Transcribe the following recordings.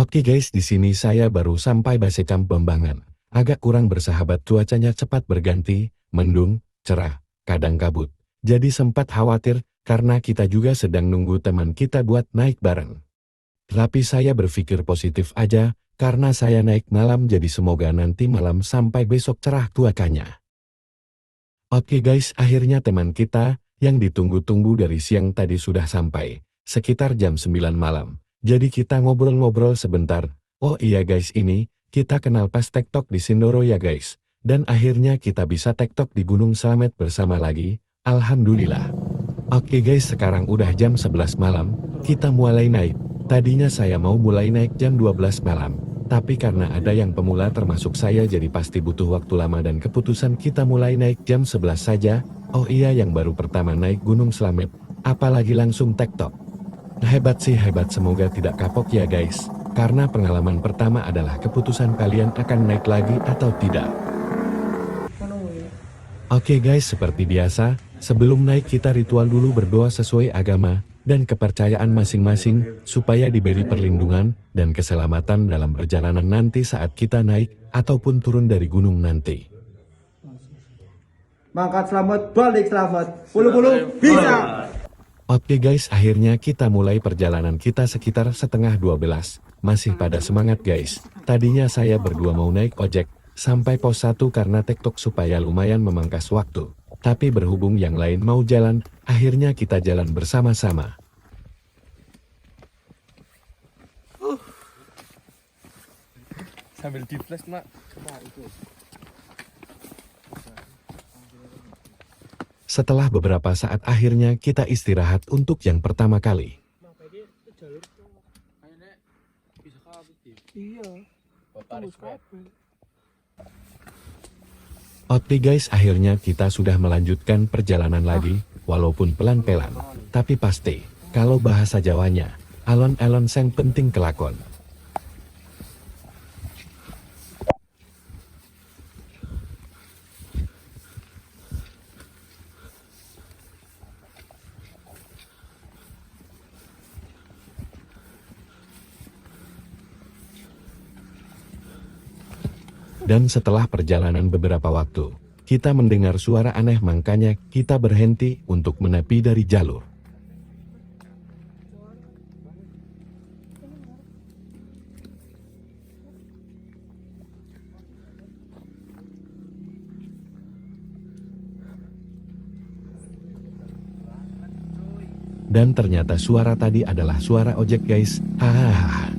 Oke guys, di sini saya baru sampai Basecamp Bambangan. Agak kurang bersahabat, cuacanya cepat berganti, mendung, cerah, kadang kabut. Jadi sempat khawatir, karena kita juga sedang nunggu teman kita buat naik bareng. Tapi saya berpikir positif aja, karena saya naik malam, jadi semoga nanti malam sampai besok cerah cuacanya. Oke guys, akhirnya teman kita, yang ditunggu-tunggu dari siang tadi sudah sampai, sekitar jam 9 malam. Jadi kita ngobrol-ngobrol sebentar. Oh iya guys, ini, kita kenal pas TikTok di Sindoro ya guys. Dan akhirnya kita bisa TikTok di Gunung Slamet bersama lagi, Alhamdulillah. Oke guys, sekarang udah jam 11 malam, kita mulai naik. Tadinya saya mau mulai naik jam 12 malam. Tapi karena ada yang pemula termasuk saya, jadi pasti butuh waktu lama dan keputusan kita mulai naik jam 11 saja. Oh iya, yang baru pertama naik Gunung Slamet, apalagi langsung TikTok. Hebat sih, hebat, semoga tidak kapok ya guys. Karena pengalaman pertama adalah keputusan kalian akan naik lagi atau tidak. Oke guys, seperti biasa, sebelum naik kita ritual dulu, berdoa sesuai agama dan kepercayaan masing-masing, supaya diberi perlindungan dan keselamatan dalam perjalanan nanti saat kita naik ataupun turun dari gunung nanti. Mangkat selamat, balik selamat, puluh-puluh bisa. Oke guys, akhirnya kita mulai perjalanan kita sekitar setengah 12. Masih pada semangat guys. Tadinya saya berdua mau naik ojek sampai pos 1 karena TikTok supaya lumayan memangkas waktu. Tapi berhubung yang lain mau jalan, akhirnya kita jalan bersama-sama. Sambil di flash mak. Setelah beberapa saat akhirnya kita istirahat untuk yang pertama kali. Oke guys, akhirnya kita sudah melanjutkan perjalanan lagi, walaupun pelan-pelan. Tapi pasti, kalau bahasa Jawanya, alon-alon sing penting kelakon. Dan setelah perjalanan beberapa waktu, kita mendengar suara aneh, makanya kita berhenti untuk menepi dari jalur. Dan ternyata suara tadi adalah suara ojek guys, hahaha.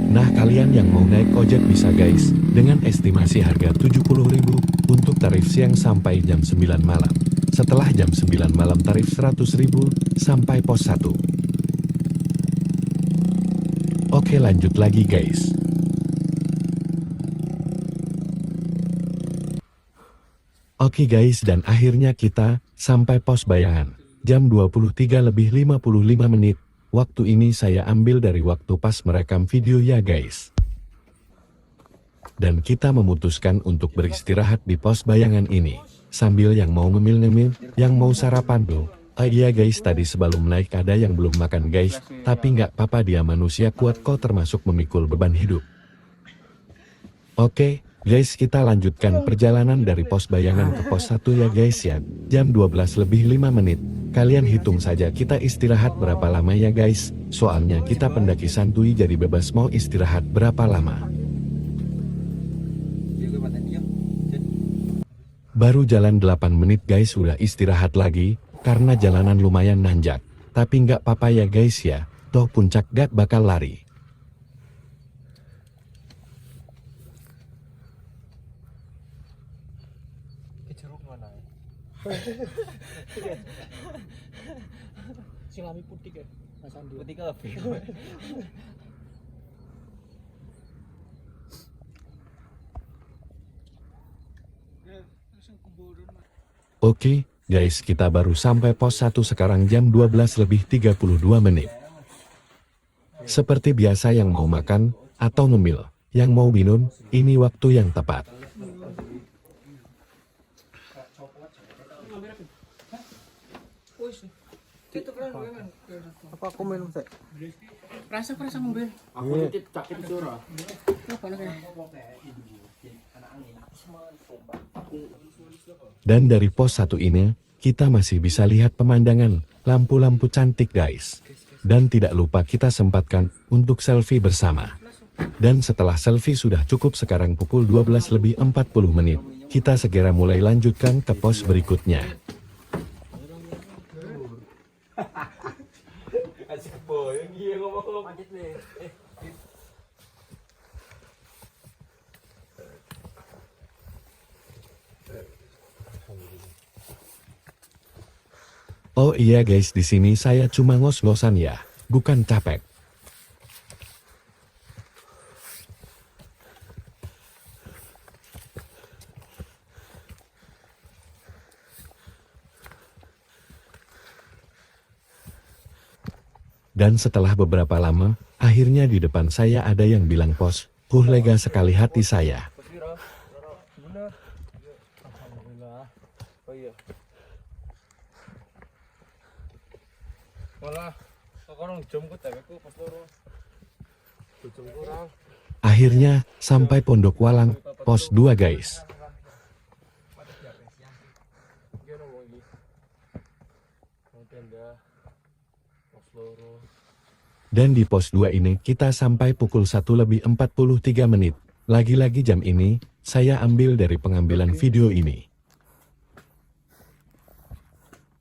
Nah, kalian yang mau naik ojek bisa guys, dengan estimasi harga 70.000 untuk tarif siang sampai jam 9 malam. Setelah jam 9 malam tarif 100.000 sampai pos 1. Oke, lanjut lagi guys. Oke guys, dan akhirnya kita sampai pos Bayangan. Jam 23:55. Waktu ini saya ambil dari waktu pas merekam video ya guys. Dan kita memutuskan untuk beristirahat di pos Bayangan ini. Sambil yang mau ngemil-ngemil, yang mau sarapan bro. Iya guys, tadi sebelum naik ada yang belum makan guys. Tapi nggak apa-apa, dia manusia kuat kok, termasuk memikul beban hidup. Oke guys, kita lanjutkan perjalanan dari pos Bayangan ke pos 1 ya guys ya. Jam 12:05. Kalian hitung saja kita istirahat berapa lama ya guys. Soalnya kita pendaki santuy, jadi bebas mau istirahat berapa lama. Baru jalan 8 menit guys udah istirahat lagi, karena jalanan lumayan nanjak. Tapi nggak apa-apa ya guys ya, toh puncak gak bakal lari. Silami putih kan, Mas Andi. Putih kafe. Oke guys, kita baru sampai pos 1 sekarang jam 12:32. Seperti biasa, yang mau makan atau ngemil, yang mau minum, ini waktu yang tepat. Apa aku minum sih? Rasa mobil. Aku titip sakit surah. Dan dari pos 1 ini, kita masih bisa lihat pemandangan, lampu-lampu cantik guys. Dan tidak lupa kita sempatkan untuk selfie bersama. Dan setelah selfie sudah cukup sekarang pukul 12 lebih 40 menit. Kita segera mulai lanjutkan ke pos berikutnya. Oh iya guys, di sini saya cuma ngos-ngosan ya, bukan capek. Dan setelah beberapa lama, akhirnya di depan saya ada yang bilang pos, lega sekali hati saya. Alhamdulillah. Oh iya. Malah sekarang jam ku pas loro. Jam kurang. Akhirnya, sampai Pondok Walang, pos 2 guys. Dan di pos 2 ini kita sampai pukul 1 lebih 43 menit. Lagi-lagi jam ini, saya ambil dari pengambilan video ini.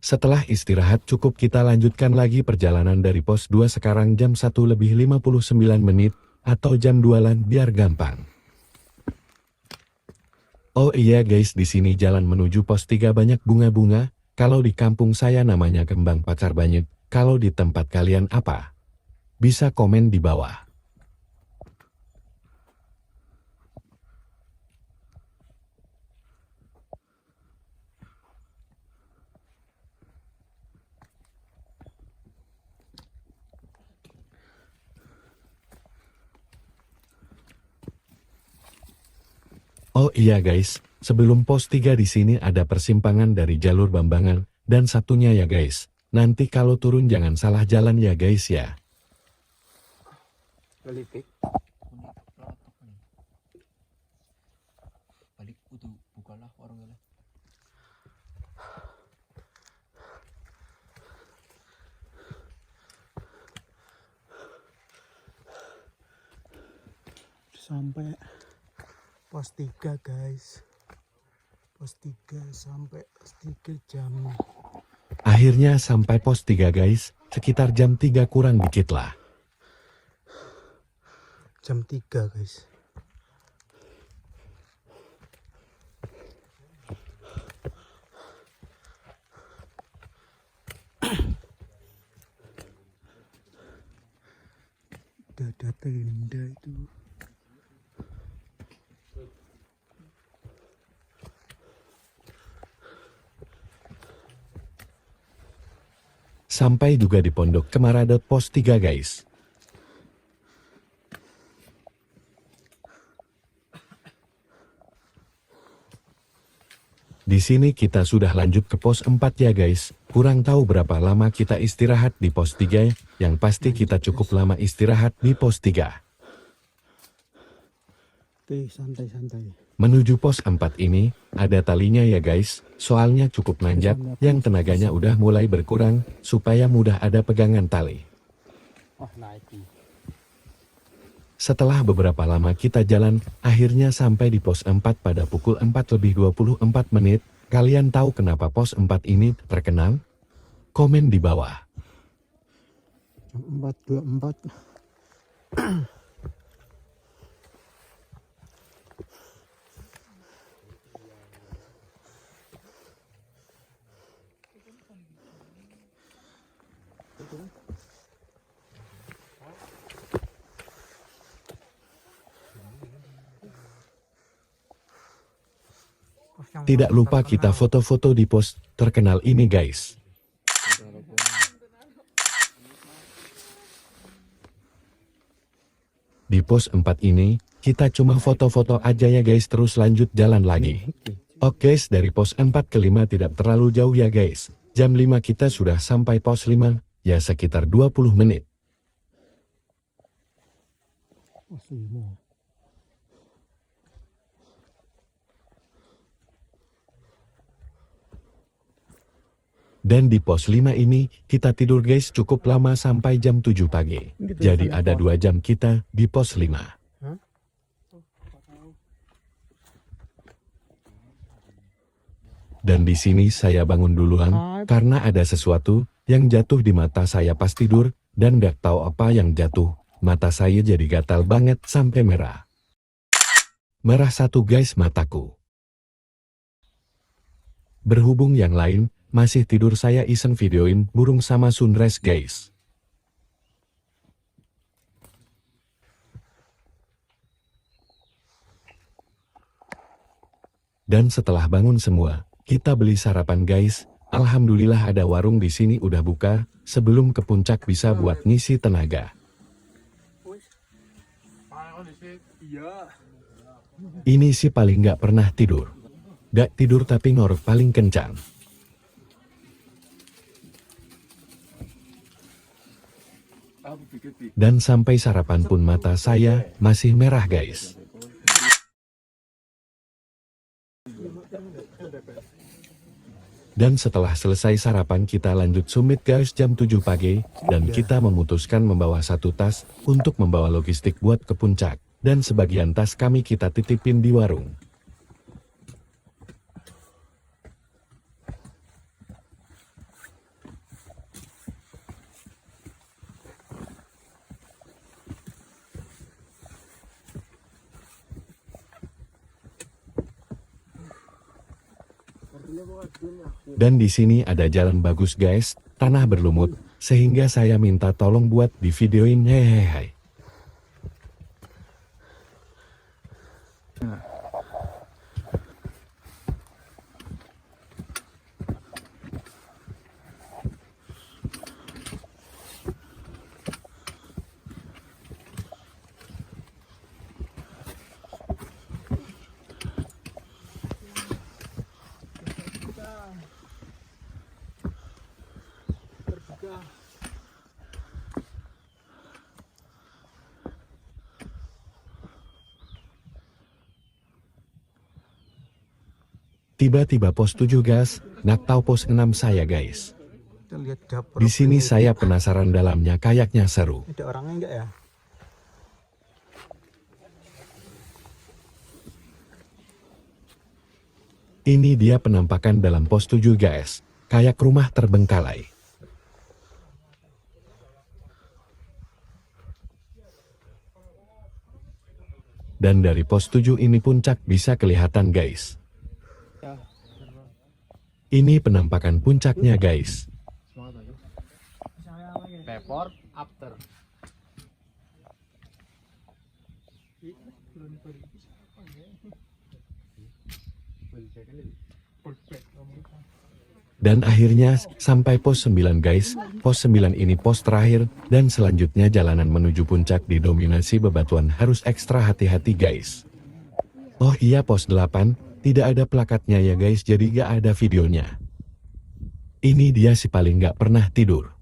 Setelah istirahat cukup kita lanjutkan lagi perjalanan dari pos 2 sekarang jam 1 lebih 59 menit, atau jam 2-an biar gampang. Oh iya guys, di sini jalan menuju pos 3 banyak bunga-bunga, kalau di kampung saya namanya kembang pacar banyak, kalau di tempat kalian apa? Bisa komen di bawah. Oh iya guys, sebelum pos 3 di sini ada persimpangan dari jalur Bambangan, dan satunya ya guys. Nanti kalau turun jangan salah jalan ya guys ya. Kelipik. Balik kudu bukalah warungnya. Sampai pos 3 guys. Pos 3 sampai pos 3 jam. Akhirnya sampai pos 3 guys, sekitar jam 3 kurang dikit lah. Jam 3 guys. Udah ada tenda itu. Sampai juga di Pondok Cemara pos 3 guys. Di sini kita sudah lanjut ke pos 4 ya guys. Kurang tahu berapa lama kita istirahat di pos 3, yang pasti kita cukup lama istirahat di pos 3. Oke, santai-santai. Menuju pos 4 ini, ada talinya ya guys, soalnya cukup nanjak, yang tenaganya udah mulai berkurang, supaya mudah ada pegangan tali. Oh, naik. Setelah beberapa lama kita jalan, akhirnya sampai di pos 4 pada pukul 4 lebih 24 menit. Kalian tahu kenapa pos 4 ini terkenal? Komen di bawah. Jam 4.24. Tidak lupa kita foto-foto di pos terkenal ini guys. Di pos 4 ini, kita cuma foto-foto aja ya guys, terus lanjut jalan lagi. Oke guys, dari pos 4 ke 5 tidak terlalu jauh ya guys. Jam 5 kita sudah sampai pos 5, ya sekitar 20 menit. Dan di pos 5 ini, kita tidur guys cukup lama sampai jam 7 pagi. Jadi ada 2 jam kita di pos 5. Dan di sini saya bangun duluan, karena ada sesuatu yang jatuh di mata saya pas tidur, dan gak tahu apa yang jatuh. Mata saya jadi gatal banget sampai merah. Merah satu guys mataku. Berhubung yang lain, masih tidur saya iseng videoin burung sama sunrise guys. Dan setelah bangun semua, kita beli sarapan guys. Alhamdulillah ada warung di sini udah buka, sebelum ke puncak bisa buat ngisi tenaga. Ini sih paling gak pernah tidur. Gak tidur tapi ngorok paling kencang. Dan sampai sarapan pun mata saya masih merah guys. Dan setelah selesai sarapan kita lanjut summit guys jam 7 pagi, dan kita memutuskan membawa 1 tas untuk membawa logistik buat ke puncak, dan sebagian tas kami kita titipin di warung. Dan di sini ada jalan bagus guys, tanah berlumut, sehingga saya minta tolong buat di videoin hehehe. Tiba-tiba pos 7 gas, nak tahu pos 6 saya guys. Kita lihat dapur. Di sini saya penasaran dalamnya kayaknya seru. Ada orangnya enggak ya? Ini dia penampakan dalam pos 7 guys, kayak rumah terbengkalai. Dan dari pos 7 ini puncak bisa kelihatan guys. Ini penampakan puncaknya guys. Before, after. Dan akhirnya sampai pos 9 guys. Pos 9 ini pos terakhir, dan selanjutnya jalanan menuju puncak didominasi bebatuan, harus ekstra hati-hati guys. Oh iya pos 8, tidak ada plakatnya ya guys, jadi gak ada videonya. Ini dia si paling gak pernah tidur.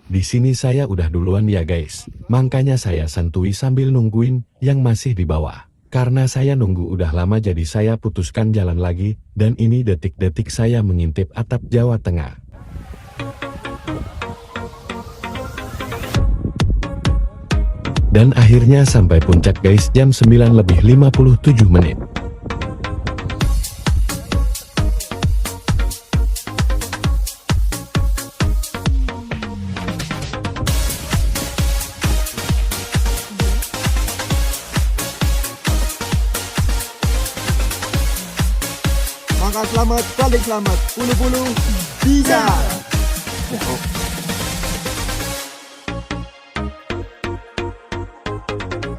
Di sini saya udah duluan ya guys, makanya saya santuy sambil nungguin yang masih di bawah. Karena saya nunggu udah lama jadi saya putuskan jalan lagi, dan ini detik-detik saya mengintip atap Jawa Tengah. Dan akhirnya sampai puncak guys jam 9:57. Apakah selamat? Balik selamat. Puluh-puluh bisa.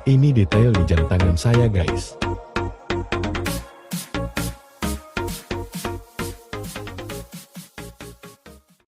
Ini detail di jam tangan saya guys.